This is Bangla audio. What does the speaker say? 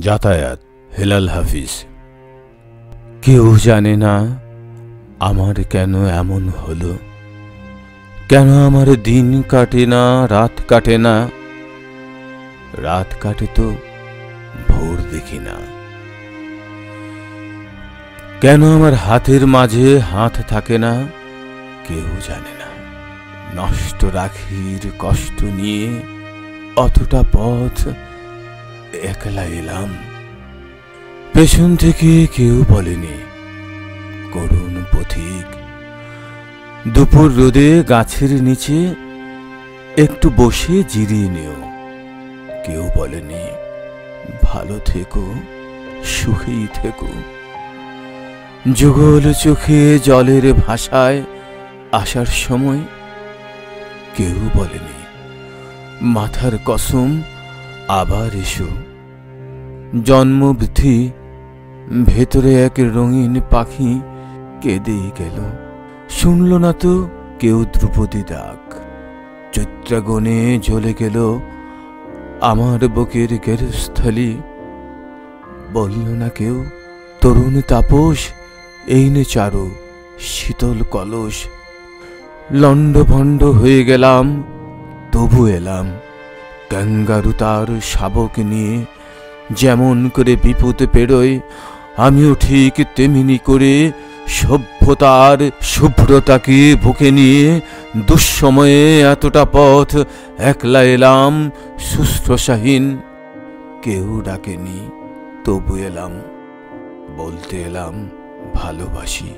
যাতায়াত হেলাল হাফিজ। কেউ জানে না আমার কেন এমন হলো, কেন আমার দিন কাটে না, রাত কাটে না। রাত কাটে তো ভোর দেখি না। কেন আমার হাতের মাঝে হাত থাকে না, কেউ জানে না। নষ্ট রাখির কষ্ট নিয়ে অতটা পথ একলা এলাম। পেছন থেকে কেউ বলেনি করুণ পথিক, দুপুর রোদে গাছের নিচে একটু বসে জিরিয়ে নিও। কেউ বলেনি ভালো থেকো, সুখেই থেকো। যুগল চোখে জলের ভাষায় আসার সময় কেউ বলেনি মাথার কসম আবার এসো। জন্মবিধি ভেতরে এক রঙিন পাখি কেঁদেই গেল, শুনল না তো কেউ ধ্রুপদী ডাক। চৈত্রাগণে জ্বলে গেল আমার বুকের গেরস্থলী। বলল না কেউ তরুণ তাপস এই নে চারু শীতল কলস। লণ্ডভণ্ড হয়ে গেলাম তবু এলাম, ক্যাঙ্গারু তার শাবক নিয়ে যেমন করে বিপদ পেরোয়, আমিও ঠিক তেমনি করে সভ্যতার শুভ্রতাকে বুকে নিয়ে দুঃসময়ে এতটা পথ একলা এলাম শুশ্রূষাহীন। কেউ ডাকেনি তবু এলাম, বলতে এলাম ভালোবাসি।